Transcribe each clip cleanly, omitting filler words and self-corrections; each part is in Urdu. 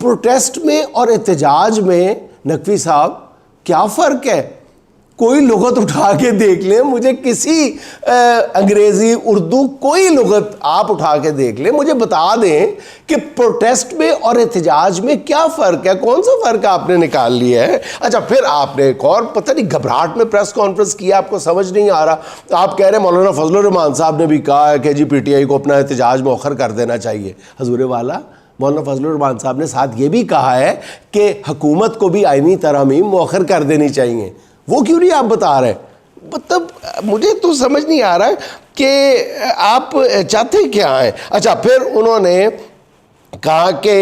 پروٹیسٹ میں اور احتجاج میں نقوی صاحب کیا فرق ہے؟ کوئی لغت اٹھا کے دیکھ لیں، مجھے کسی انگریزی اردو کوئی لغت آپ اٹھا کے دیکھ لیں، مجھے بتا دیں کہ پروٹیسٹ میں اور احتجاج میں کیا فرق ہے، کون سا فرق آپ نے نکال لیا ہے؟ اچھا پھر آپ نے ایک اور پتہ نہیں گھبراہٹ میں پریس کانفرنس کیا، آپ کو سمجھ نہیں آ رہا، آپ کہہ رہے ہیں مولانا فضل الرحمان صاحب نے بھی کہا ہے کہ جی پی ٹی آئی کو اپنا احتجاج مؤخر کر دینا چاہیے۔ حضور والا مولانا فضل الرحمان صاحب نے ساتھ یہ بھی کہا ہے کہ حکومت کو بھی آئینی ترامیم مؤخر کر دینی چاہیے، وہ کیوں نہیں آپ بتا رہے؟ مطلب مجھے تو سمجھ نہیں آ رہا کہ آپ چاہتے کیا ہیں۔ اچھا پھر انہوں نے کہا کہ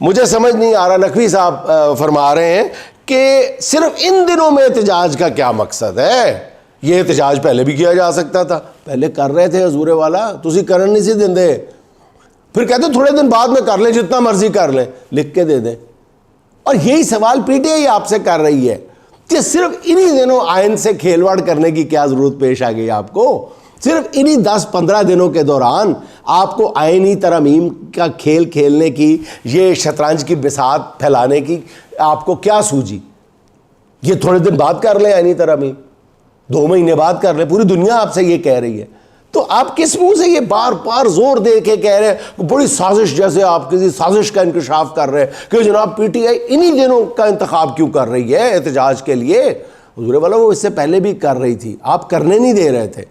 مجھے سمجھ نہیں آ رہا، نقوی صاحب فرما رہے ہیں کہ صرف ان دنوں میں احتجاج کا کیا مقصد ہے؟ یہ احتجاج پہلے بھی کیا جا سکتا تھا، پہلے کر رہے تھے حضور والا، تسی کرن نہیں سی دیندے، پھر کہتے تھوڑے دن بعد میں کر لیں، جتنا مرضی کر لیں، لکھ کے دے دیں۔ اور یہی سوال پی ٹی آئی آپ سے کر رہی ہے کہ صرف انہی دنوں آئین سے کھیلواڑ کرنے کی کیا ضرورت پیش آ گئی آپ کو؟ صرف انہی 10-15 دنوں کے دوران آپ کو آئینی ترامیم کا کھیل کھیلنے کی، یہ شطرنج کی بساط پھیلانے کی آپ کو کیا سوجی؟ یہ تھوڑے دن بعد کر لیں آئینی ترامیم، 2 مہینے بعد کر لیں، پوری دنیا آپ سے یہ کہہ رہی ہے، تو آپ کس منہ سے یہ بار بار زور دے کے کہہ رہے ہیں؟ بڑی سازش، جیسے آپ کسی سازش کا انکشاف کر رہے ہیں کہ جناب پی ٹی آئی انہی دنوں کا انتخاب کیوں کر رہی ہے احتجاج کے لیے؟ حضور والا وہ اس سے پہلے بھی کر رہی تھی، آپ کرنے نہیں دے رہے تھے۔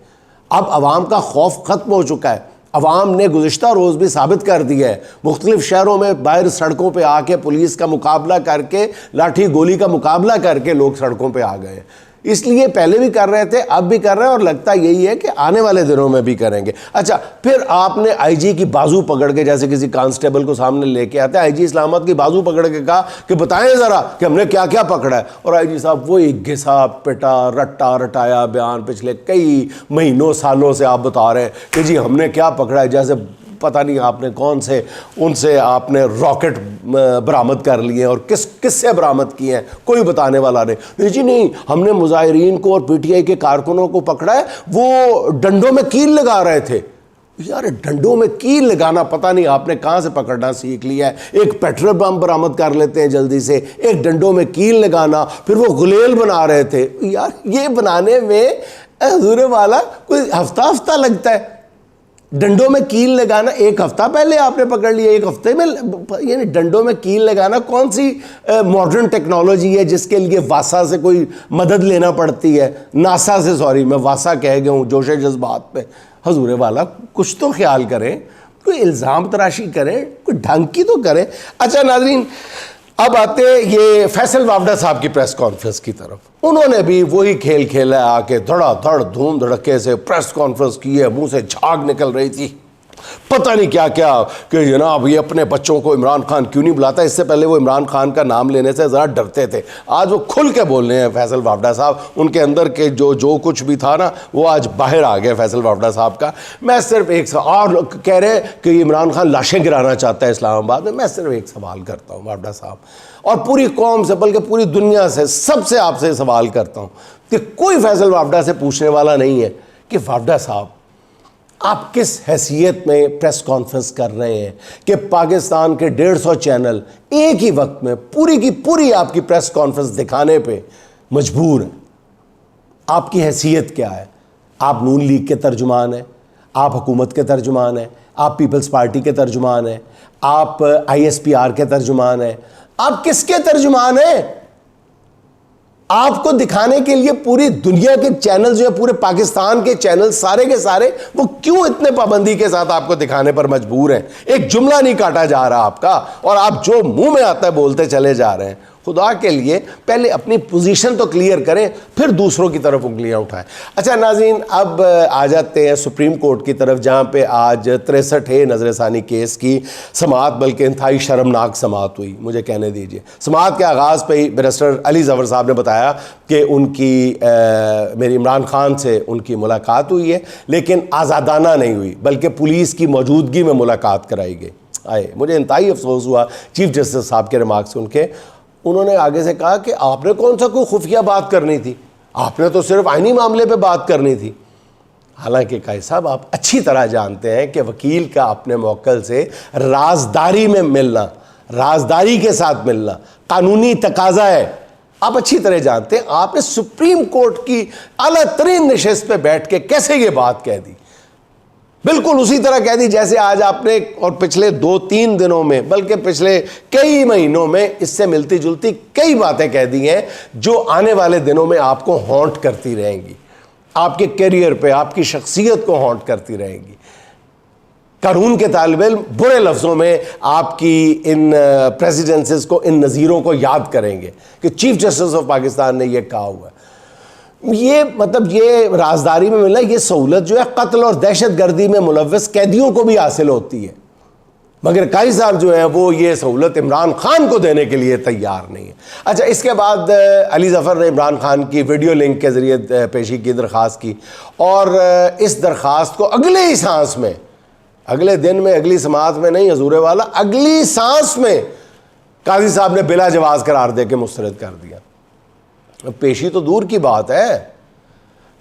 اب عوام کا خوف ختم ہو چکا ہے، عوام نے گزشتہ روز بھی ثابت کر دیا ہے، مختلف شہروں میں باہر سڑکوں پہ آ کے پولیس کا مقابلہ کر کے، لاٹھی گولی کا مقابلہ کر کے لوگ سڑکوں پہ آ گئے ہیں۔ اس لیے پہلے بھی کر رہے تھے، اب بھی کر رہے ہیں، اور لگتا یہی ہے کہ آنے والے دنوں میں بھی کریں گے۔ اچھا پھر آپ نے آئی جی کی بازو پکڑ کے، جیسے کسی کانسٹیبل کو سامنے لے کے آتے ہیں، آئی جی اسلام آباد کی بازو پکڑ کے کہا کہ بتائیں ذرا کہ ہم نے کیا کیا پکڑا ہے، اور آئی جی صاحب وہی گھسا پٹا رٹا رٹایا بیان پچھلے کئی مہینوں سالوں سے آپ بتا رہے ہیں کہ جی ہم نے کیا پکڑا ہے، جیسے پتہ نہیں آپ نے کون سے ان سے آپ نے راکٹ برآمد کر لیے اور کس سے برآمد کیے ہیں، کوئی بتانے والا نہیں جی نہیں ہم نے مظاہرین کو اور پی ٹی آئی کے کارکنوں کو پکڑا ہے، وہ ڈنڈوں میں کیل لگا رہے تھے۔ یار ڈنڈوں میں کیل لگانا پتہ نہیں آپ نے کہاں سے پکڑنا سیکھ لیا ہے، ایک پیٹرول بم برآمد کر لیتے ہیں جلدی سے، ایک ڈنڈوں میں کیل لگانا، پھر وہ غلیل بنا رہے تھے۔ یار یہ بنانے میں حضور والا کوئی ہفتہ لگتا ہے، ڈنڈوں میں کیل لگانا 1 ہفتہ پہلے آپ نے پکڑ لیا، 1 ہفتے میں، یعنی ڈنڈوں میں کیل لگانا کون سی ماڈرن ٹیکنالوجی ہے جس کے لیے واسا سے کوئی مدد لینا پڑتی ہے، ناسا سے، سوری میں واسا کہہ گیا ہوں جوش جذبات پہ۔ حضور والا کچھ تو خیال کریں، کوئی الزام تراشی کریں، کوئی ڈھنگ کی تو کریں۔ اچھا ناظرین اب آتے یہ فیصل وافدہ صاحب کی پریس کانفرنس کی طرف، انہوں نے بھی وہی کھیل کھیلا، آ کے دھڑا دھڑ دھوم دھڑکے سے پریس کانفرنس کی ہے، منہ سے جھاگ نکل رہی تھی، پتہ نہیں کیا کیا کہ جناب یہ اپنے بچوں کو عمران خان کیوں نہیں بلاتا، اس سے پہلے وہ عمران خان کا نام لینے سے ذرا ڈرتے تھے، آج وہ کھل کے بول رہے ہیں فیصل وافدہ صاحب، ان کے اندر کے جو کچھ بھی تھا نا وہ آج باہر آ گیا فیصل وافدہ صاحب کا۔ میں صرف ایک سوال، اور کہہ رہے ہیں کہ یہ عمران خان لاشیں گرانا چاہتا ہے اسلام آباد میں صرف ایک سوال کرتا ہوں وافدہ صاحب، اور پوری قوم سے بلکہ پوری دنیا سے سب سے آپ سے سوال کرتا ہوں کہ کوئی فیصل وافدہ سے پوچھنے والا نہیں ہے کہ وافدہ صاحب آپ کس حیثیت میں پریس کانفرنس کر رہے ہیں کہ پاکستان کے 150 چینل ایک ہی وقت میں پوری کی پوری آپ کی پریس کانفرنس دکھانے پہ مجبور ہیں؟ آپ کی حیثیت کیا ہے؟ آپ نون لیگ کے ترجمان ہیں، آپ حکومت کے ترجمان ہیں، آپ پیپلز پارٹی کے ترجمان ہیں، آپ آئی ایس پی آر کے ترجمان ہیں، آپ کس کے ترجمان ہیں؟ آپ کو دکھانے کے لیے پوری دنیا کے چینل جو ہے، پورے پاکستان کے چینل سارے کے سارے، وہ کیوں اتنے پابندی کے ساتھ آپ کو دکھانے پر مجبور ہیں؟ ایک جملہ نہیں کاٹا جا رہا آپ کا، اور آپ جو منہ میں آتا ہے بولتے چلے جا رہے ہیں۔ خدا کے لیے پہلے اپنی پوزیشن تو کلیئر کریں، پھر دوسروں کی طرف انگلیاں اٹھائیں۔ اچھا ناظرین اب آ جاتے ہیں سپریم کورٹ کی طرف، جہاں پہ آج 63 نظر ثانی کیس کی سماعت، بلکہ انتہائی شرمناک سماعت ہوئی، مجھے کہنے دیجئے۔ سماعت کے آغاز پہ ہی بیرسٹر علی ظفر صاحب نے بتایا کہ ان کی میری عمران خان سے ان کی ملاقات ہوئی ہے، لیکن آزادانہ نہیں ہوئی، بلکہ پولیس کی موجودگی میں ملاقات کرائی گئی۔ مجھے انتہائی افسوس ہوا چیف جسٹس صاحب کے ریمارکس سن کے۔ انہوں نے آگے سے کہا کہ آپ نے کون سا کوئی خفیہ بات کرنی تھی، آپ نے تو صرف آئینی معاملے پہ بات کرنی تھی۔ حالانکہ قائد صاحب آپ اچھی طرح جانتے ہیں کہ وکیل کا اپنے موکل سے رازداری میں ملنا رازداری کے ساتھ ملنا قانونی تقاضا ہے. آپ اچھی طرح جانتے ہیں آپ نے سپریم کورٹ کی اعلیٰ ترین نشست پہ بیٹھ کے کیسے یہ بات کہہ دی, بالکل اسی طرح کہہ دی جیسے آج آپ نے اور پچھلے 2-3 دنوں میں بلکہ پچھلے کئی مہینوں میں اس سے ملتی جلتی کئی باتیں کہہ دی ہیں جو آنے والے دنوں میں آپ کو ہانٹ کرتی رہیں گی, آپ کے کیریئر پہ آپ کی شخصیت کو ہانٹ کرتی رہیں گی. قانون کے طالب علم برے لفظوں میں آپ کی ان پریزیڈنسز کو, ان نظیروں کو یاد کریں گے کہ چیف جسٹس آف پاکستان نے یہ کہا ہوا ہے. یہ مطلب یہ رازداری میں ملنا, یہ سہولت جو ہے قتل اور دہشت گردی میں ملوث قیدیوں کو بھی حاصل ہوتی ہے, مگر قاضی صاحب جو ہیں وہ یہ سہولت عمران خان کو دینے کے لیے تیار نہیں ہے. اچھا, اس کے بعد علی ظفر نے عمران خان کی ویڈیو لنک کے ذریعے پیشی کی درخواست کی, اور اس درخواست کو اگلے ہی سانس میں, اگلے دن میں, اگلی سماعت میں نہیں حضور والا, اگلی سانس میں قاضی صاحب نے بلا جواز قرار دے کے مسترد کر دیا. پیشی تو دور کی بات ہے,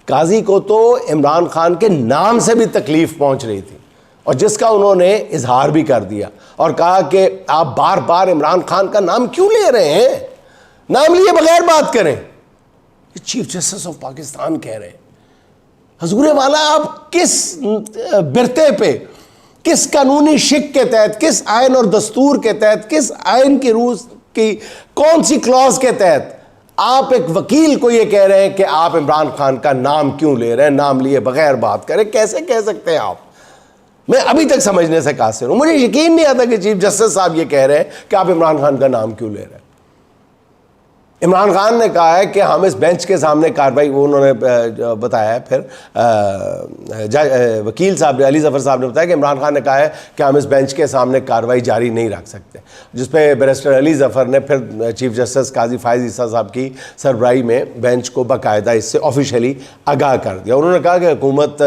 قاضی کو تو عمران خان کے نام سے بھی تکلیف پہنچ رہی تھی, اور جس کا انہوں نے اظہار بھی کر دیا اور کہا کہ آپ بار بار عمران خان کا نام کیوں لے رہے ہیں, نام لیے بغیر بات کریں. یہ چیف جسٹس آف پاکستان کہہ رہے ہیں. حضور والا آپ کس برتے پہ, کس قانونی شک کے تحت, کس آئین اور دستور کے تحت, کس آئین کی روح کی کون سی کلاز کے تحت آپ ایک وکیل کو یہ کہہ رہے ہیں کہ آپ عمران خان کا نام کیوں لے رہے ہیں, نام لیے بغیر بات کریں, کیسے کہہ سکتے ہیں آپ؟ میں ابھی تک سمجھنے سے قاصر ہوں, مجھے یقین نہیں آتا کہ چیف جسٹس صاحب یہ کہہ رہے ہیں کہ آپ عمران خان کا نام کیوں لے رہے ہیں. عمران خان نے کہا ہے کہ ہم اس بینچ کے سامنے کارروائی, وہ انہوں نے بتایا ہے, پھر وکیل صاحب نے, علی ظفر صاحب نے بتایا کہ عمران خان نے کہا ہے کہ ہم اس بینچ کے سامنے کارروائی جاری نہیں رکھ سکتے, جس پہ بیرسٹر علی ظفر نے پھر چیف جسٹس قاضی فائز عیسیٰ صاحب کی سربراہی میں بینچ کو باقاعدہ اس سے آفیشلی آگاہ کر دیا. انہوں نے کہا کہ حکومت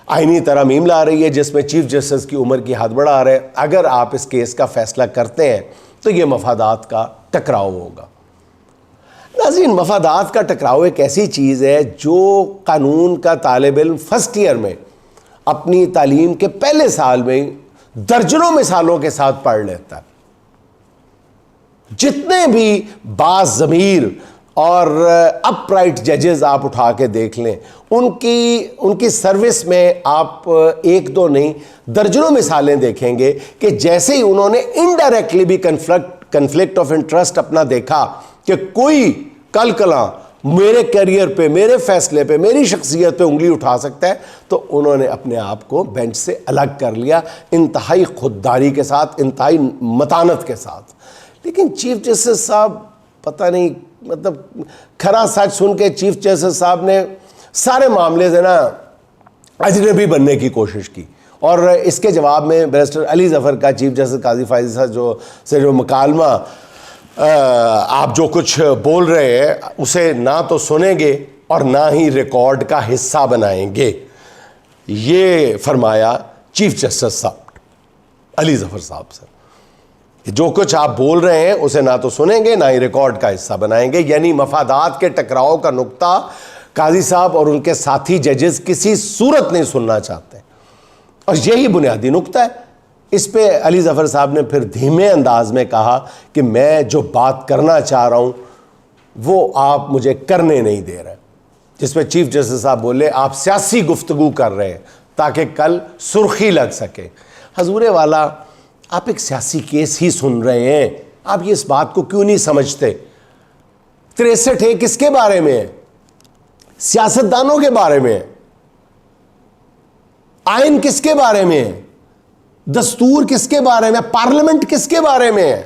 آئینی ترامیم لا رہی ہے جس میں چیف جسٹس کی عمر کی حد بڑھا رہے ہیں. اگر آپ اس کیس کا فیصلہ کرتے ہیں تو یہ مفادات کا ٹکراؤ ہوگا. ناظرین, مفادات کا ٹکراؤ ایک ایسی چیز ہے جو قانون کا طالب علم فرسٹ ایئر میں اپنی تعلیم کے پہلے سال میں درجنوں مثالوں کے ساتھ پڑھ لیتا ہے. جتنے بھی باز ضمیر اور اپ رائٹ ججز آپ اٹھا کے دیکھ لیں, ان کی سروس میں آپ ایک دو نہیں درجنوں مثالیں دیکھیں گے کہ جیسے ہی انہوں نے انڈائریکٹلی بھی کنفلکٹ آف انٹرسٹ اپنا دیکھا کہ کوئی کل کلاں میرے کیریئر پہ, میرے فیصلے پہ, میری شخصیت پہ انگلی اٹھا سکتا ہے, تو انہوں نے اپنے آپ کو بینچ سے الگ کر لیا, انتہائی خودداری کے ساتھ, انتہائی متانت کے ساتھ. لیکن چیف جسٹس صاحب پتہ نہیں, مطلب کھرا سچ سن کے چیف جسٹس صاحب نے سارے معاملے سے نا اجنبی بننے کی کوشش کی, اور اس کے جواب میں بیرسٹر علی ظفر کا چیف جسٹس قاضی فائز سے جو مکالمہ آپ جو کچھ بول رہے ہیں اسے نہ تو سنیں گے اور نہ ہی ریکارڈ کا حصہ بنائیں گے, یہ فرمایا چیف جسٹس صاحب علی ظفر صاحب سے. جو کچھ آپ بول رہے ہیں اسے نہ تو سنیں گے نہ ہی ریکارڈ کا حصہ بنائیں گے. یعنی مفادات کے ٹکراؤ کا نقطہ قاضی صاحب اور ان کے ساتھی ججز کسی صورت نہیں سننا چاہتے, اور یہی بنیادی نقطہ ہے. اس پہ علی ظفر صاحب نے پھر دھیمے انداز میں کہا کہ میں جو بات کرنا چاہ رہا ہوں وہ آپ مجھے کرنے نہیں دے رہے, جس پہ چیف جسٹس صاحب بولے آپ سیاسی گفتگو کر رہے ہیں تاکہ کل سرخی لگ سکے. حضور والا, آپ ایک سیاسی کیس ہی سن رہے ہیں, آپ یہ اس بات کو کیوں نہیں سمجھتے؟ 63 کس کے بارے میں ہے؟ سیاستدانوں کے بارے میں ہے. آئین کس کے بارے میں ہے؟ دستور کس کے بارے میں؟ پارلیمنٹ کس کے بارے میں ہے؟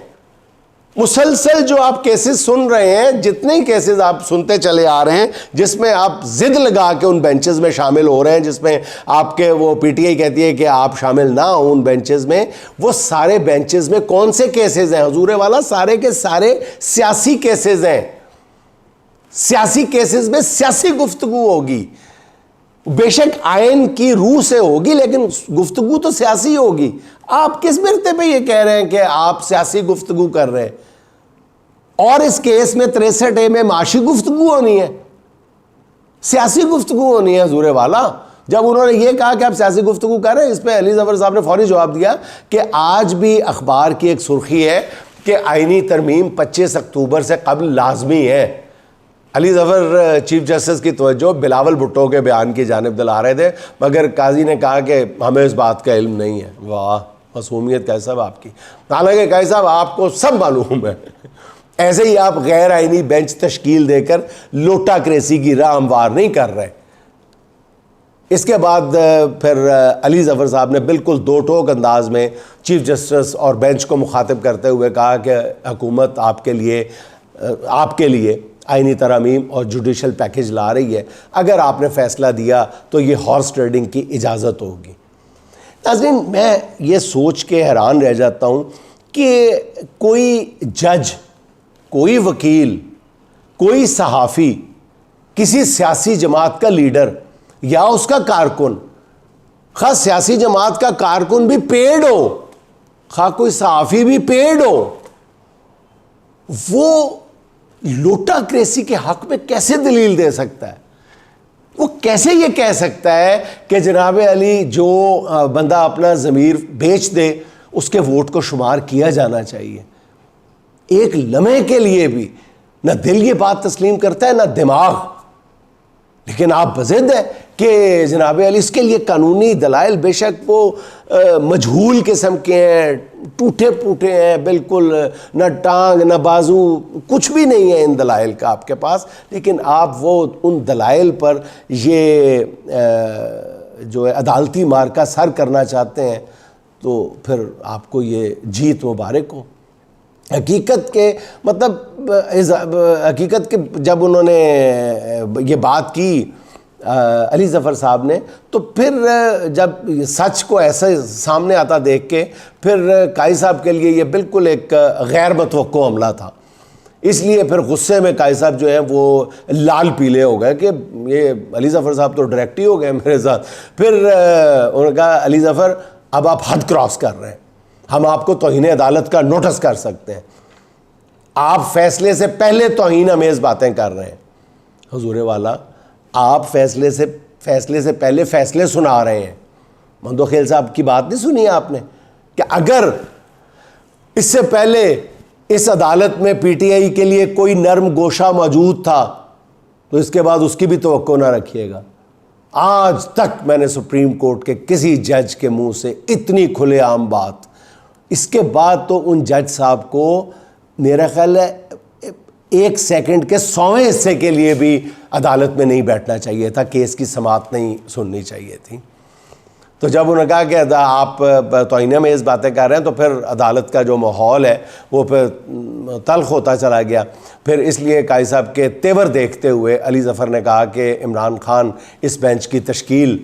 مسلسل جو آپ کیسز سن رہے ہیں, جتنے ہی کیسز آپ سنتے چلے آ رہے ہیں جس میں آپ ضد لگا کے ان بینچز میں شامل ہو رہے ہیں, جس میں آپ کے وہ پی ٹی آئی کہتی ہے کہ آپ شامل نہ ہوں ان بینچز میں, وہ سارے بینچز میں کون سے کیسز ہیں حضور والا؟ سارے کے سارے سیاسی کیسز ہیں. سیاسی کیسز میں سیاسی گفتگو ہوگی, بے شک آئین کی روح سے ہوگی لیکن گفتگو تو سیاسی ہوگی. آپ کس برتے پہ یہ کہہ رہے ہیں کہ آپ سیاسی گفتگو کر رہے ہیں؟ اور اس کیس میں 63A میں معاشی گفتگو ہونی ہے, سیاسی گفتگو ہونی ہے حضور والا. جب انہوں نے یہ کہا کہ آپ سیاسی گفتگو کر رہے ہیں، اس پہ علی ظفر صاحب نے فوری جواب دیا کہ آج بھی اخبار کی ایک سرخی ہے کہ آئینی ترمیم 25 اکتوبر سے قبل لازمی ہے۔ علی ظفر چیف جسٹس کی توجہ بلاول بھٹو کے بیان کی جانب دلا رہے تھے، مگر قاضی نے کہا کہ ہمیں اس بات کا علم نہیں ہے۔ واہ معصومیت قاضی صاحب آپ کی، حالانکہ قاضی صاحب آپ کو سب معلوم ہے، ایسے ہی آپ غیر آئینی بینچ تشکیل دے کر لوٹا کریسی کی راہ ہموار نہیں کر رہے۔ اس کے بعد پھر علی ظفر صاحب نے بالکل دو ٹوک انداز میں چیف جسٹس اور بینچ کو مخاطب کرتے ہوئے کہا کہ حکومت آپ کے لیے آئینی ترامیم اور جوڈیشل پیکج لا رہی ہے، اگر آپ نے فیصلہ دیا تو یہ ہارس ٹریڈنگ کی اجازت ہوگی۔ ناظرین، میں یہ سوچ کے حیران رہ جاتا ہوں کہ کوئی جج، کوئی وکیل، کوئی صحافی، کسی سیاسی جماعت کا لیڈر یا اس کا کارکن، خاص سیاسی جماعت کا کارکن بھی پیڈ ہو، خواہ کوئی صحافی بھی پیڈ ہو، وہ لوٹا کریسی کے حق میں کیسے دلیل دے سکتا ہے؟ وہ کیسے یہ کہہ سکتا ہے کہ جناب علی جو بندہ اپنا ضمیر بیچ دے اس کے ووٹ کو شمار کیا جانا چاہیے؟ ایک لمحے کے لیے بھی نہ دل یہ بات تسلیم کرتا ہے نہ دماغ، لیکن آپ بضد ہے کہ جناب علی اس کے لیے قانونی دلائل بے شک وہ مجہول قسم کے ہیں، ٹوٹے پوٹے ہیں، بالکل نہ ٹانگ نہ بازو، کچھ بھی نہیں ہے ان دلائل کا آپ کے پاس، لیکن آپ وہ ان دلائل پر یہ جو ہے عدالتی مارکہ سر کرنا چاہتے ہیں، تو پھر آپ کو یہ جیت مبارک ہو۔ حقیقت کے حقیقت کے جب انہوں نے یہ بات کی علی ظفر صاحب نے، تو پھر جب سچ کو ایسے سامنے آتا دیکھ کے پھر قاضی صاحب کے لیے یہ بالکل ایک غیر متوقع حملہ تھا۔ اس لیے پھر غصے میں قاضی صاحب جو ہیں وہ لال پیلے ہو گئے کہ یہ علی ظفر صاحب تو ڈائریکٹ ہی ہو گئے میرے ساتھ۔ پھر انہوں نے کہا علی ظفر اب آپ حد کراس کر رہے ہیں، ہم آپ کو توہین عدالت کا نوٹس کر سکتے ہیں، آپ فیصلے سے پہلے توہین امیز باتیں کر رہے ہیں۔ حضور والا، آپ فیصلے سے پہلے فیصلے سنا رہے ہیں۔ مندو خیل صاحب کی بات نہیں سنی آپ نے کہ اگر اس سے پہلے اس عدالت میں پی ٹی آئی کے لیے کوئی نرم گوشہ موجود تھا تو اس کے بعد اس کی بھی توقع نہ رکھیے گا۔ آج تک میں نے سپریم کورٹ کے کسی جج کے منہ سے اتنی کھلے عام بات، اس کے بعد تو ان جج صاحب کو میرا خیال ہے 1 سیکنڈ کے 100ویں حصے کے لیے بھی عدالت میں نہیں بیٹھنا چاہیے تھا، کیس کی سماعت نہیں سننی چاہیے تھی۔ تو جب انہوں نے کہا کہ آپ توہین امیز باتیں کر رہے ہیں، تو پھر عدالت کا جو ماحول ہے وہ پھر تلخ ہوتا چلا گیا۔ پھر اس لیے قاضی صاحب کے تیور دیکھتے ہوئے علی ظفر نے کہا کہ عمران خان اس بینچ کی تشکیل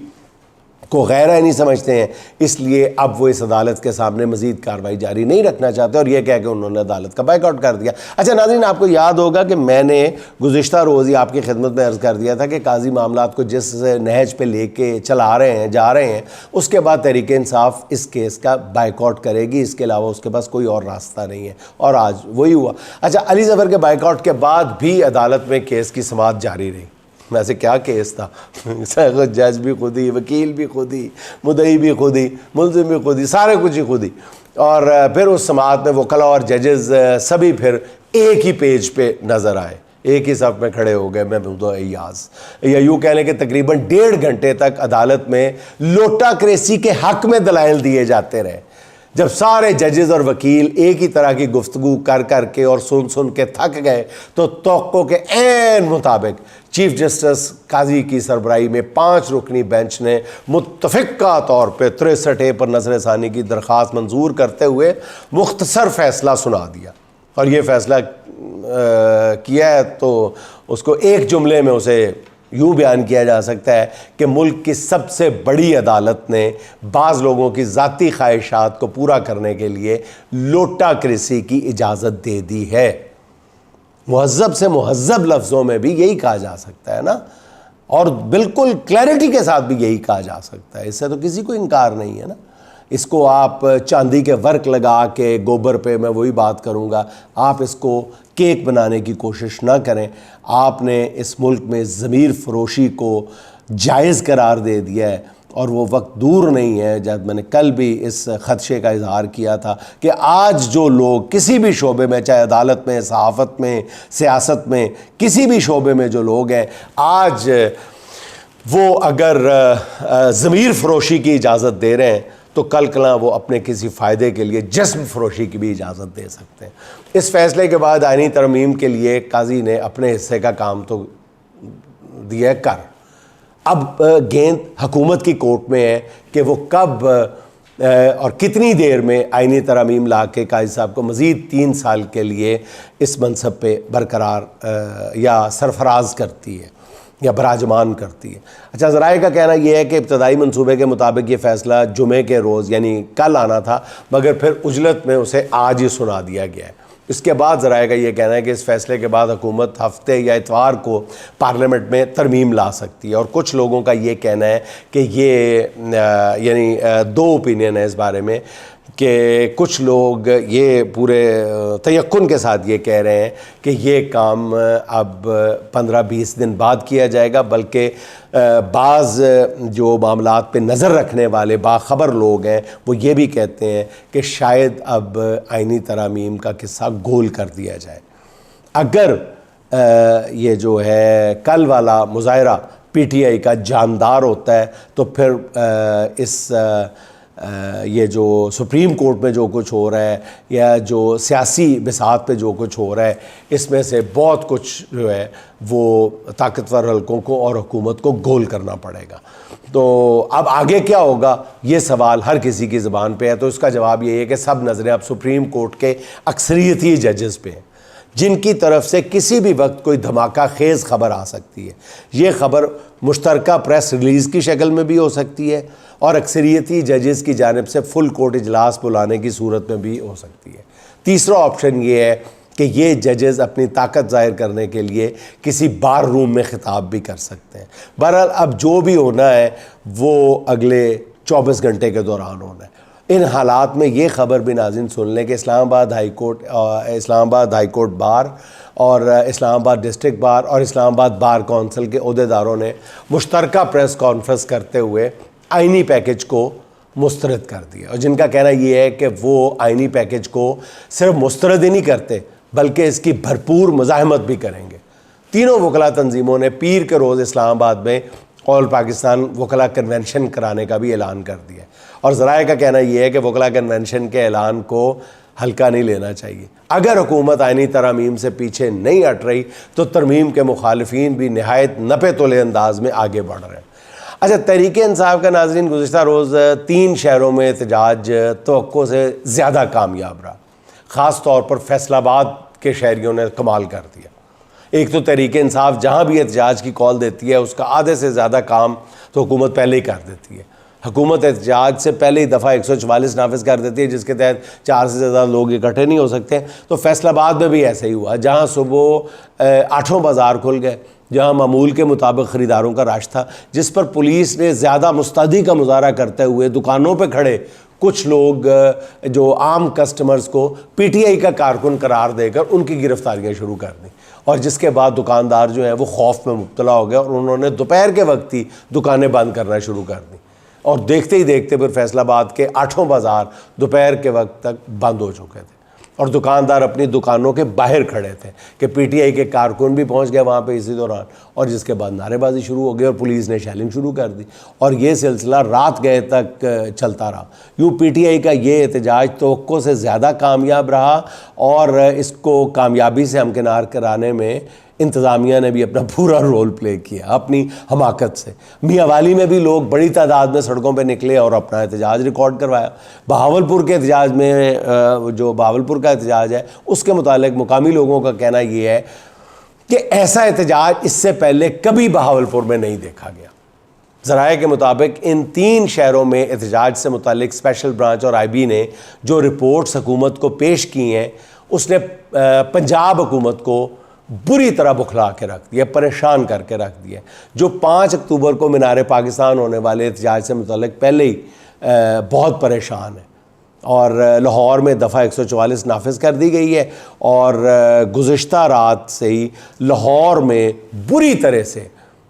کو غیر آئینی سمجھتے ہیں، اس لیے اب وہ اس عدالت کے سامنے مزید کارروائی جاری نہیں رکھنا چاہتے، اور یہ کہہ کے انہوں نے عدالت کا بائیک آؤٹ کر دیا۔ اچھا ناظرین، آپ کو یاد ہوگا کہ میں نے گزشتہ روز ہی آپ کی خدمت میں عرض کر دیا تھا کہ قاضی معاملات کو جس نہج پہ لے کے جا رہے ہیں اس کے بعد تحریک انصاف اس کیس کا بائیک آؤٹ کرے گی، اس کے علاوہ اس کے پاس کوئی اور راستہ نہیں ہے، اور آج وہی ہوا۔ اچھا، علی ظفر کے بائیک آؤٹ کے بعد بھی عدالت میں کیس کی سماعت جاری رہی۔ ویسے کیا کیس تھا، جج بھی خود ہی، وکیل بھی خود ہی، مدعی بھی خود ہی، ملزم بھی خود ہی، سارے کچھ ہی خود ہی، اور پھر اس سماعت میں وکلاء اور ججز سبھی پھر ایک ہی پیج پہ نظر آئے، ایک ہی صف میں کھڑے ہو گئے محمود ایاز، یا یوں کہہ لیں کہ تقریباً 1.5 گھنٹے تک عدالت میں لوٹا کریسی کے حق میں دلائل دیے جاتے رہے۔ جب سارے ججز اور وکیل ایک ہی طرح کی گفتگو کر کے اور سن کے تھک گئے، تو توقع کے عین مطابق چیف جسٹس قاضی کی سربراہی میں 5 رکنی بینچ نے متفقہ طور پہ 63A پر نظر ثانی کی درخواست منظور کرتے ہوئے مختصر فیصلہ سنا دیا، اور یہ فیصلہ کیا ہے تو اس کو ایک جملے میں اسے یوں بیان کیا جا سکتا ہے کہ ملک کی سب سے بڑی عدالت نے بعض لوگوں کی ذاتی خواہشات کو پورا کرنے کے لیے لوٹا کریسی کی اجازت دے دی ہے۔ مہذب سے مہذب لفظوں میں بھی یہی کہا جا سکتا ہے نا، اور بالکل کلیئرٹی کے ساتھ بھی یہی کہا جا سکتا ہے، اس سے تو کسی کو انکار نہیں ہے نا۔ اس کو آپ چاندی کے ورق لگا کے گوبر پہ، میں وہی بات کروں گا، آپ اس کو کیک بنانے کی کوشش نہ کریں۔ آپ نے اس ملک میں ضمیر فروشی کو جائز قرار دے دیا ہے، اور وہ وقت دور نہیں ہے جب میں نے کل بھی اس خدشے کا اظہار کیا تھا کہ آج جو لوگ کسی بھی شعبے میں، چاہے عدالت میں، صحافت میں، سیاست میں، کسی بھی شعبے میں جو لوگ ہیں، آج وہ اگر ضمیر فروشی کی اجازت دے رہے ہیں تو کل کلاں وہ اپنے کسی فائدے کے لیے جسم فروشی کی بھی اجازت دے سکتے ہیں۔ اس فیصلے کے بعد آئینی ترمیم کے لیے قاضی نے اپنے حصے کا کام تو دیا کر، اب گیند حکومت کی کورٹ میں ہے کہ وہ کب اور کتنی دیر میں آئینی ترامیم لا کے قاضی صاحب کو مزید 3 سال کے لیے اس منصب پہ برقرار یا سرفراز کرتی ہے یا براجمان کرتی ہے۔ اچھا، ذرائع کا کہنا یہ ہے کہ ابتدائی منصوبے کے مطابق یہ فیصلہ جمعے کے روز یعنی کل آنا تھا، مگر پھر عجلت میں اسے آج ہی سنا دیا گیا ہے۔ اس کے بعد ذرائع کا یہ کہنا ہے کہ اس فیصلے کے بعد حکومت ہفتے یا اتوار کو پارلیمنٹ میں ترمیم لا سکتی ہے، اور کچھ لوگوں کا یہ کہنا ہے کہ یہ یعنی 2 اوپینین ہے اس بارے میں، کہ کچھ لوگ یہ پورے تیقن کے ساتھ یہ کہہ رہے ہیں کہ یہ کام اب 15-20 دن بعد کیا جائے گا، بلکہ بعض جو معاملات پہ نظر رکھنے والے باخبر لوگ ہیں وہ یہ بھی کہتے ہیں کہ شاید اب آئینی ترامیم کا قصہ گول کر دیا جائے۔ اگر یہ جو ہے کل والا مظاہرہ پی ٹی آئی کا جاندار ہوتا ہے تو پھر اس یہ جو سپریم کورٹ میں جو کچھ ہو رہا ہے یا جو سیاسی بساط پہ جو کچھ ہو رہا ہے، اس میں سے بہت کچھ جو ہے وہ طاقتور حلقوں کو اور حکومت کو گول کرنا پڑے گا۔ تو اب آگے کیا ہوگا یہ سوال ہر کسی کی زبان پہ ہے، تو اس کا جواب یہ ہے کہ سب نظریں اب سپریم کورٹ کے اکثریتی ججز پہ ہیں، جن کی طرف سے کسی بھی وقت کوئی دھماکہ خیز خبر آ سکتی ہے۔ یہ خبر مشترکہ پریس ریلیز کی شکل میں بھی ہو سکتی ہے، اور اکثریتی ججز کی جانب سے فل کورٹ اجلاس بلانے کی صورت میں بھی ہو سکتی ہے۔ تیسرا آپشن یہ ہے کہ یہ ججز اپنی طاقت ظاہر کرنے کے لیے کسی بار روم میں خطاب بھی کر سکتے ہیں۔ بہرحال اب جو بھی ہونا ہے وہ اگلے 24 گھنٹے کے دوران ہونا ہے۔ ان حالات میں یہ خبر بھی ناظرین سن لیں کہ اسلام آباد ہائی کورٹ بار اور اسلام آباد ڈسٹرکٹ بار اور اسلام آباد بار کونسل کے عہدیداروں نے مشترکہ پریس کانفرنس کرتے ہوئے آئینی پیکج کو مسترد کر دیا، اور جن کا کہنا یہ ہے کہ وہ آئینی پیکج کو صرف مسترد ہی نہیں کرتے بلکہ اس کی بھرپور مزاحمت بھی کریں گے۔ تینوں وکلا تنظیموں نے پیر کے روز اسلام آباد میں آل پاکستان وکلا کنونشن کرانے کا بھی اعلان کر دیا، اور ذرائع کا کہنا یہ ہے کہ وکلا کنونشن کے اعلان کو ہلکا نہیں لینا چاہیے۔ اگر حکومت آئینی ترامیم سے پیچھے نہیں ہٹ رہی تو ترمیم کے مخالفین بھی نہایت نپے تلے انداز میں آگے بڑھ رہے ہیں۔ اچھا، تحریک انصاف کا ناظرین گزشتہ روز 3 شہروں میں احتجاج توقع سے زیادہ کامیاب رہا۔ خاص طور پر فیصل آباد کے شہریوں نے کمال کر دیا۔ ایک تو تحریک انصاف جہاں بھی احتجاج کی کال دیتی ہے اس کا آدھے سے زیادہ کام تو حکومت پہلے ہی کر دیتی ہے۔ حکومت احتجاج سے پہلے ہی دفعہ 144 نافذ کر دیتی ہے، جس کے تحت 4 سے زیادہ لوگ اکٹھے نہیں ہو سکتے۔ تو فیصل آباد میں بھی ایسے ہی ہوا، جہاں صبح 8 بازار کھل گئے، جہاں معمول کے مطابق خریداروں کا رش تھا، جس پر پولیس نے زیادہ مستعدی کا مظاہرہ کرتے ہوئے دکانوں پہ کھڑے کچھ لوگ جو عام کسٹمرز کو پی ٹی آئی کا کارکن قرار دے کر ان کی گرفتاریاں شروع کر دیں، اور جس کے بعد دکاندار جو ہیں وہ خوف میں مبتلا ہو گئے اور انہوں نے دوپہر کے وقت ہی دکانیں بند کرنا شروع کر دیں، اور دیکھتے ہی دیکھتے پھر فیصل آباد کے 8 بازار دوپہر کے وقت تک بند ہو چکے تھے، اور دکاندار اپنی دکانوں کے باہر کھڑے تھے کہ پی ٹی آئی کے کارکن بھی پہنچ گئے وہاں پہ اسی دوران، اور جس کے بعد نعرے بازی شروع ہو گئی اور پولیس نے شیلنگ شروع کر دی، اور یہ سلسلہ رات گئے تک چلتا رہا۔ یوں پی ٹی آئی کا یہ احتجاج توقع سے زیادہ کامیاب رہا، اور اس کو کامیابی سے ہمکنار کرانے میں انتظامیہ نے بھی اپنا پورا رول پلے کیا اپنی حماقت سے۔ میاں والی میں بھی لوگ بڑی تعداد میں سڑکوں پہ نکلے اور اپنا احتجاج ریکارڈ کروایا۔ بہاولپور کے احتجاج میں جو بہاولپور کا احتجاج ہے اس کے متعلق مقامی لوگوں کا کہنا یہ ہے کہ ایسا احتجاج اس سے پہلے کبھی بہاولپور میں نہیں دیکھا گیا۔ ذرائع کے مطابق ان 3 شہروں میں احتجاج سے متعلق اسپیشل برانچ اور آئی بی نے جو رپورٹس حکومت کو پیش کی ہیں اس نے پنجاب حکومت کو بری طرح بکھلا کے رکھ دیا، پریشان کر کے رکھ دیا۔ جو 5 اکتوبر کو مینار پاکستان ہونے والے احتجاج سے متعلق پہلے ہی بہت پریشان ہے، اور لاہور میں دفعہ 144 نافذ کر دی گئی ہے، اور گزشتہ رات سے ہی لاہور میں بری طرح سے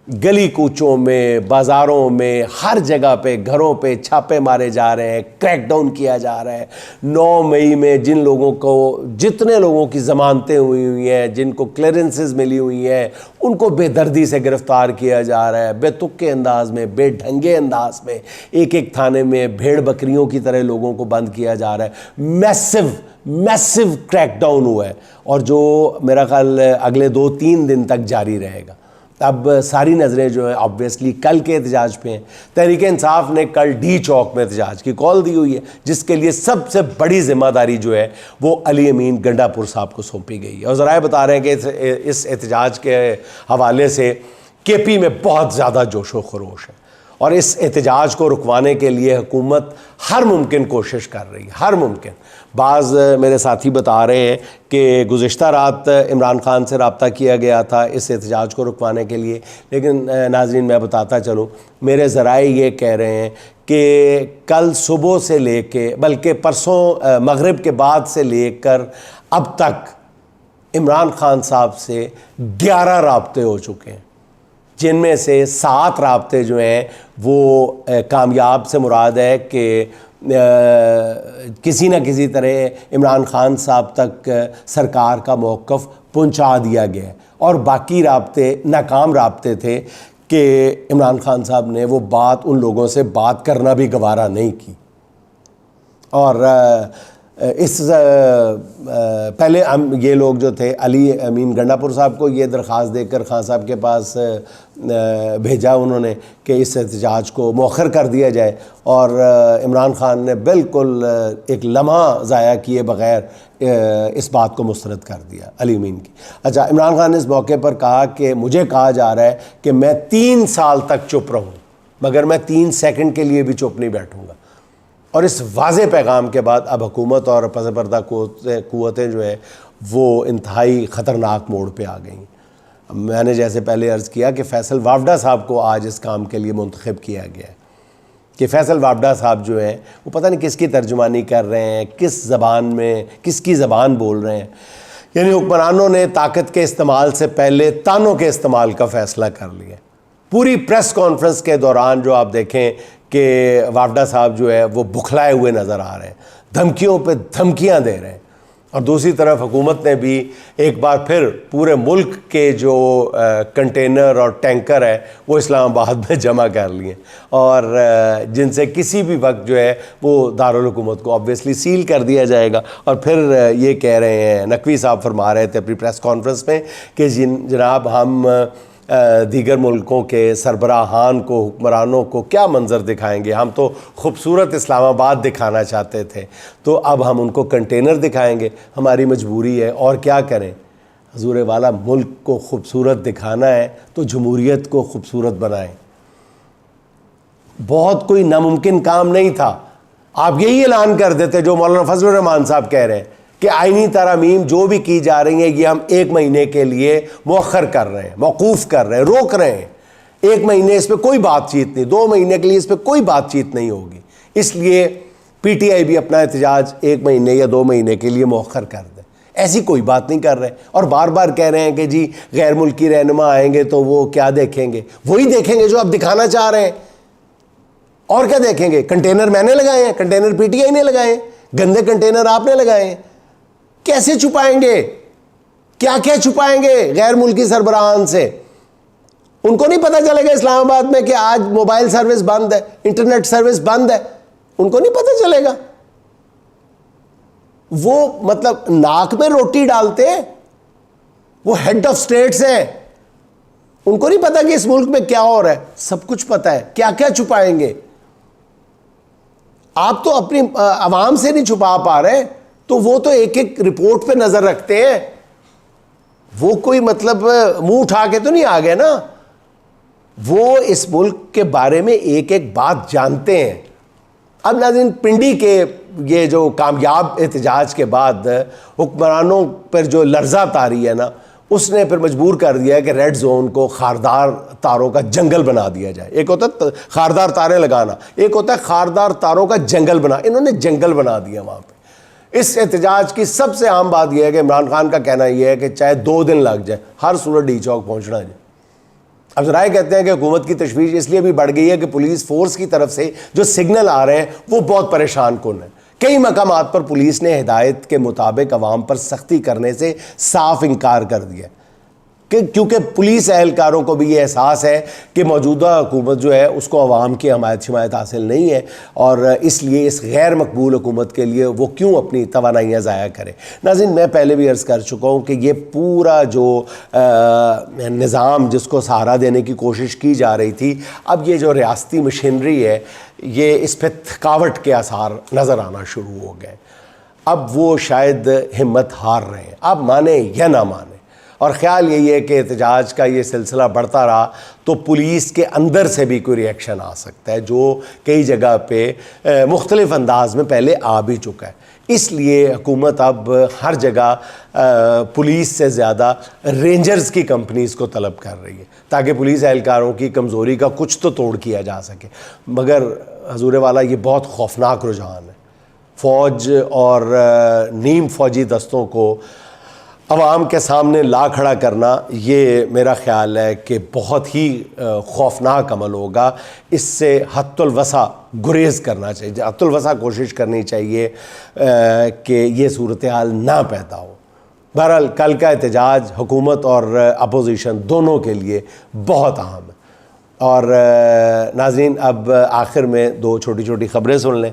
گلی کوچوں میں، بازاروں میں، ہر جگہ پہ، گھروں پہ چھاپے مارے جا رہے ہیں، کریک ڈاؤن کیا جا رہا ہے۔ 9 مئی میں جن لوگوں کو، جتنے لوگوں کی ضمانتیں ہوئی ہیں، جن کو کلیئرنسز ملی ہوئی ہیں، ان کو بے دردی سے گرفتار کیا جا رہا ہے، بے تکے انداز میں، بے ڈھنگے انداز میں، ایک ایک تھانے میں بھیڑ بکریوں کی طرح لوگوں کو بند کیا جا رہا ہے۔ میسو کریک ڈاؤن ہوا ہے، اور جو میرا خیال اگلے 2-3 دن تک جاری رہے گا۔ اب ساری نظریں جو ہیں آبویسلی کل کے احتجاج پہ ہیں۔ تحریک انصاف نے کل ڈی چوک میں احتجاج کی کال دی ہوئی ہے، جس کے لیے سب سے بڑی ذمہ داری جو ہے وہ علی امین گنڈا پور صاحب کو سونپی گئی ہے، اور ذرائع بتا رہے ہیں کہ اس احتجاج کے حوالے سے کے پی میں بہت زیادہ جوش و خروش ہے، اور اس احتجاج کو رکوانے کے لیے حکومت ہر ممکن کوشش کر رہی ہے، ہر ممکن۔ بعض میرے ساتھی بتا رہے ہیں کہ گزشتہ رات عمران خان سے رابطہ کیا گیا تھا اس احتجاج کو رکوانے کے لیے، لیکن ناظرین میں بتاتا چلوں، میرے ذرائع یہ کہہ رہے ہیں کہ کل صبح سے لے کے، بلکہ پرسوں مغرب کے بعد سے لے کر اب تک عمران خان صاحب سے 11 رابطے ہو چکے ہیں، جن میں سے 7 رابطے جو ہیں وہ کامیاب سے مراد ہے کہ کسی نہ کسی طرح عمران خان صاحب تک سرکار کا موقف پہنچا دیا گیا ہے، اور باقی رابطے ناکام رابطے تھے کہ عمران خان صاحب نے وہ بات ان لوگوں سے بات کرنا بھی گوارا نہیں کی۔ اور اس پہلے ہم یہ لوگ جو تھے، علی امین گنڈا پور صاحب کو یہ درخواست دے کر خان صاحب کے پاس بھیجا انہوں نے کہ اس احتجاج کو مؤخر کر دیا جائے، اور عمران خان نے بالکل ایک لمحہ ضائع کیے بغیر اس بات کو مسترد کر دیا علی امین کی۔ اچھا، عمران خان نے اس موقع پر کہا کہ مجھے کہا جا رہا ہے کہ میں 3 سال تک چپ رہوں، مگر میں 3 سیکنڈ کے لیے بھی چپ نہیں بیٹھوں گا۔ اور اس واضح پیغام کے بعد اب حکومت اور پس پردہ قوتیں جو ہے وہ انتہائی خطرناک موڑ پہ آ گئیں۔ میں نے جیسے پہلے عرض کیا کہ فیصل وافڈا صاحب کو آج اس کام کے لیے منتخب کیا گیا ہے، کہ فیصل وافڈا صاحب جو ہیں وہ پتہ نہیں کس کی ترجمانی کر رہے ہیں، کس زبان میں، کس کی زبان بول رہے ہیں۔ یعنی حکمرانوں نے طاقت کے استعمال سے پہلے تانوں کے استعمال کا فیصلہ کر لیا۔ پوری پریس کانفرنس کے دوران جو آپ دیکھیں کہ وافڈا صاحب جو ہے وہ بکھلائے ہوئے نظر آ رہے ہیں، دھمکیوں پہ دھمکیاں دے رہے ہیں، اور دوسری طرف حکومت نے بھی ایک بار پھر پورے ملک کے جو کنٹینر اور ٹینکر ہے وہ اسلام آباد میں جمع کر لیے، اور جن سے کسی بھی وقت جو ہے وہ دارالحکومت کو آبویسلی سیل کر دیا جائے گا۔ اور پھر یہ کہہ رہے ہیں، نقوی صاحب فرما رہے تھے اپنی پریس کانفرنس میں کہ جناب ہم دیگر ملکوں کے سربراہان کو، حکمرانوں کو کیا منظر دکھائیں گے، ہم تو خوبصورت اسلام آباد دکھانا چاہتے تھے، تو اب ہم ان کو کنٹینر دکھائیں گے، ہماری مجبوری ہے، اور کیا کریں۔ حضور والا، ملک کو خوبصورت دکھانا ہے تو جمہوریت کو خوبصورت بنائیں۔ بہت کوئی ناممکن کام نہیں تھا، آپ یہی اعلان کر دیتے جو مولانا فضل الرحمان صاحب کہہ رہے ہیں کہ آئینی ترامیم جو بھی کی جا رہی ہیں یہ ہم 1 مہینے کے لیے مؤخر کر رہے ہیں، موقوف کر رہے ہیں، روک رہے ہیں۔ 1 مہینے اس پہ کوئی بات چیت نہیں، 2 مہینے کے لیے اس پہ کوئی بات چیت نہیں ہوگی، اس لیے پی ٹی آئی بھی اپنا احتجاج 1 مہینے یا 2 مہینے کے لیے مؤخر کر دیں۔ ایسی کوئی بات نہیں کر رہے، اور بار بار کہہ رہے ہیں کہ جی غیر ملکی رہنما آئیں گے تو وہ کیا دیکھیں گے، وہی دیکھیں گے جو آپ دکھانا چاہ رہے ہیں، اور کیا دیکھیں گے۔ کنٹینر میں نے لگائے ہیں، کنٹینر پی ٹی آئی نے لگائے ہیں، گندے کنٹینر آپ نے لگائے ہیں، کیسے چھپائیں گے، کیا کیا چھپائیں گے غیر ملکی سربراہان سے؟ ان کو نہیں پتہ چلے گا اسلام آباد میں کہ آج موبائل سروس بند ہے، انٹرنیٹ سروس بند ہے، ان کو نہیں پتہ چلے گا۔ وہ مطلب ناک میں روٹی ڈالتے ہیں، وہ ہیڈ آف سٹیٹس ہیں، ان کو نہیں پتہ کہ اس ملک میں کیا ہو رہا ہے، سب کچھ پتہ ہے، کیا کیا چھپائیں گے۔ آپ تو اپنی عوام سے نہیں چھپا پا رہے، تو وہ تو ایک ایک رپورٹ پہ نظر رکھتے ہیں، وہ کوئی مطلب منہ اٹھا کے تو نہیں آ گئے نا، وہ اس ملک کے بارے میں ایک ایک بات جانتے ہیں۔ اب ناظرین، پنڈی کے یہ جو کامیاب احتجاج کے بعد حکمرانوں پر جو لرزہ طاری ہے نا، اس نے پھر مجبور کر دیا ہے کہ ریڈ زون کو خاردار تاروں کا جنگل بنا دیا جائے۔ ایک ہوتا ہے خاردار تاریں لگانا، ایک ہوتا ہے خاردار تاروں کا جنگل بنا، انہوں نے جنگل بنا دیا وہاں پہ۔ اس احتجاج کی سب سے عام بات یہ ہے کہ عمران خان کا کہنا یہ ہے کہ چاہے 2 دن لگ جائے، ہر صورت ڈی چوک پہنچنا ہے۔ اب ذرائع کہتے ہیں کہ حکومت کی تشویش اس لیے بھی بڑھ گئی ہے کہ پولیس فورس کی طرف سے جو سگنل آ رہے ہیں وہ بہت پریشان کن ہیں. کئی مقامات پر پولیس نے ہدایت کے مطابق عوام پر سختی کرنے سے صاف انکار کر دیا کیونکہ پولیس اہلکاروں کو بھی یہ احساس ہے کہ موجودہ حکومت جو ہے اس کو عوام کی حمایت حاصل نہیں ہے، اور اس لیے اس غیر مقبول حکومت کے لیے وہ کیوں اپنی توانائیاں ضائع کرے. ناظرین، میں پہلے بھی عرض کر چکا ہوں کہ یہ پورا جو نظام جس کو سہارا دینے کی کوشش کی جا رہی تھی، اب یہ جو ریاستی مشینری ہے یہ اس پہ تھکاوٹ کے آثار نظر آنا شروع ہو گئے. اب وہ شاید ہمت ہار رہے ہیں، آپ مانیں یا نہ مانیں. اور خیال یہی ہے کہ احتجاج کا یہ سلسلہ بڑھتا رہا تو پولیس کے اندر سے بھی کوئی ری ایکشن آ سکتا ہے، جو کئی جگہ پہ مختلف انداز میں پہلے آ بھی چکا ہے. اس لیے حکومت اب ہر جگہ پولیس سے زیادہ رینجرز کی کمپنیز کو طلب کر رہی ہے تاکہ پولیس اہلکاروں کی کمزوری کا کچھ تو توڑ کیا جا سکے. مگر حضور والا یہ بہت خوفناک رجحان ہے. فوج اور نیم فوجی دستوں کو عوام کے سامنے لا کھڑا کرنا، یہ میرا خیال ہے کہ بہت ہی خوفناک عمل ہوگا. اس سے حد الوسع گریز کرنا چاہیے، حد الوسع کوشش کرنی چاہیے کہ یہ صورتحال نہ پیدا ہو. بہرحال کل کا احتجاج حکومت اور اپوزیشن دونوں کے لیے بہت اہم ہے. اور ناظرین، اب آخر میں دو چھوٹی چھوٹی خبریں سن لیں.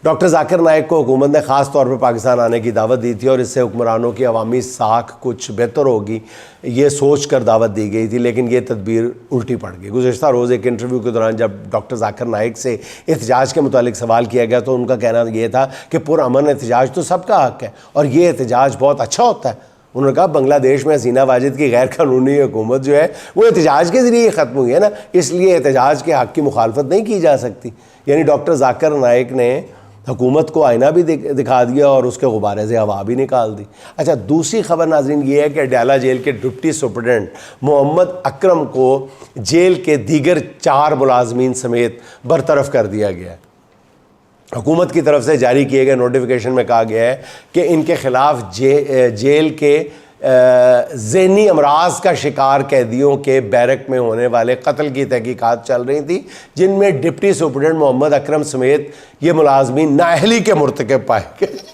ڈاکٹر ذاکر نائک کو حکومت نے خاص طور پر پاکستان آنے کی دعوت دی تھی اور اس سے حکمرانوں کی عوامی ساکھ کچھ بہتر ہوگی، یہ سوچ کر دعوت دی گئی تھی، لیکن یہ تدبیر الٹی پڑ گئی. گزشتہ روز ایک انٹرویو کے دوران جب ڈاکٹر ذاکر نائک سے احتجاج کے متعلق سوال کیا گیا تو ان کا کہنا یہ تھا کہ پرامن احتجاج تو سب کا حق ہے اور یہ احتجاج بہت اچھا ہوتا ہے. انہوں نے کہا بنگلہ دیش میں حسینہ واجد کی غیر قانونی حکومت جو ہے وہ احتجاج کے ذریعے ختم ہوئی ہے نا، اس لیے احتجاج کے حق کی مخالفت نہیں کی جا سکتی. یعنی ڈاکٹر ذاکر نائک نے حکومت کو آئینہ بھی دکھا دیا اور اس کے غبارے سے ہوا بھی نکال دی. اچھا، دوسری خبر ناظرین یہ ہے کہ اڈیالہ جیل کے ڈپٹی سپرنٹنڈنٹ محمد اکرم کو جیل کے دیگر 4 ملازمین سمیت برطرف کر دیا گیا ہے. حکومت کی طرف سے جاری کیے گئے نوٹیفیکیشن میں کہا گیا ہے کہ ان کے خلاف جیل کے ذہنی امراض کا شکار قیدیوں کے بیرک میں ہونے والے قتل کی تحقیقات چل رہی تھیں، جن میں ڈپٹی سپرنٹنڈنٹ محمد اکرم سمیت یہ ملازمین نااہلی کے مرتکب پائے گئے.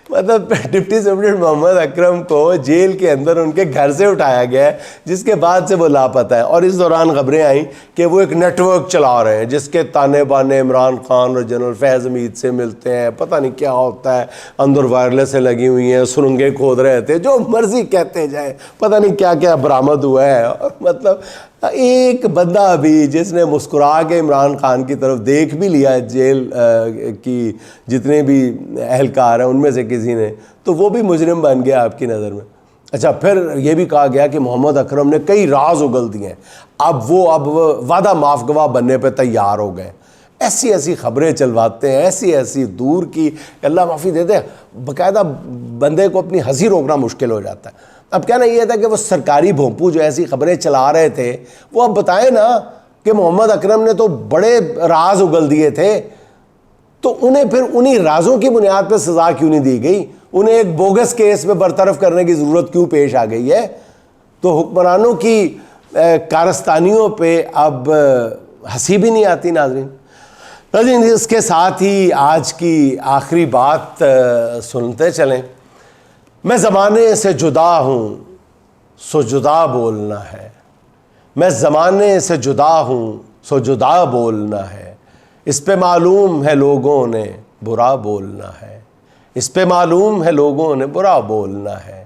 مطلب ڈپٹی سپرنٹنڈنٹ محمد اکرم کو جیل کے اندر ان کے گھر سے اٹھایا گیا ہے، جس کے بعد سے وہ لاپتہ ہے. اور اس دوران خبریں آئیں کہ وہ ایک نیٹ ورک چلا رہے ہیں جس کے تانے بانے عمران خان اور جنرل فیض حمید سے ملتے ہیں. پتہ نہیں کیا ہوتا ہے، اندر وائرلیس سے لگی ہوئی ہیں، سرنگیں کھود رہے تھے، جو مرضی کہتے جائیں، پتہ نہیں کیا کیا برآمد ہوا ہے. اور مطلب ایک بندہ بھی جس نے مسکرا کے عمران خان کی طرف دیکھ بھی لیا جیل کی جتنے بھی اہلکار ہیں ان میں سے کسی نے، تو وہ بھی مجرم بن گیا آپ کی نظر میں. اچھا، پھر یہ بھی کہا گیا کہ محمد اکرم نے کئی راز اگل دیے ہیں، اب وعدہ معاف گواہ بننے پہ تیار ہو گئے. ایسی خبریں چلواتے ہیں، ایسی دور کی، اللہ معافی دے دے، باقاعدہ بندے کو اپنی ہنسی روکنا مشکل ہو جاتا ہے. اب کہنا یہ تھا کہ وہ سرکاری بھونپو جو ایسی خبریں چلا رہے تھے وہ اب بتائیں نا کہ محمد اکرم نے تو بڑے راز اگل دیے تھے، تو انہیں پھر انہی رازوں کی بنیاد پہ سزا کیوں نہیں دی گئی؟ انہیں ایک بوگس کیس میں برطرف کرنے کی ضرورت کیوں پیش آ گئی ہے؟ تو حکمرانوں کی کارستانیوں پہ اب ہنسی بھی نہیں آتی. ناظرین، اس کے ساتھ ہی آج کی آخری بات سنتے چلیں. میں زمانے سے جدا ہوں سو جدا بولنا ہے، میں زمانے سے جدا ہوں سو جدا بولنا ہے، اس پہ معلوم ہے لوگوں نے برا بولنا ہے، اس پہ معلوم ہے لوگوں نے برا بولنا ہے.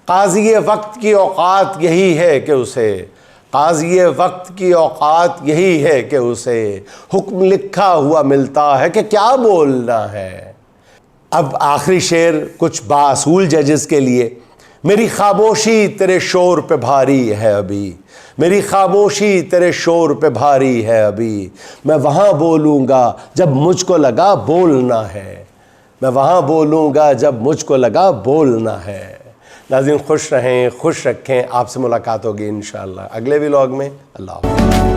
قاضی وقت کی اوقات یہی ہے کہ اسے، قاضی وقت کی اوقات یہی ہے کہ اسے حکم لکھا ہوا ملتا ہے کہ کیا بولنا ہے. اب آخری شعر کچھ باصول ججز کے لیے. میری خاموشی تیرے شور پہ بھاری ہے ابھی، میری خاموشی تیرے شور پہ بھاری ہے ابھی، میں وہاں بولوں گا جب مجھ کو لگا بولنا ہے، میں وہاں بولوں گا جب مجھ کو لگا بولنا ہے. ناظرین، خوش رہیں، خوش رکھیں. آپ سے ملاقات ہوگی انشاءاللہ اگلے ولاگ میں. اللہ حافظ.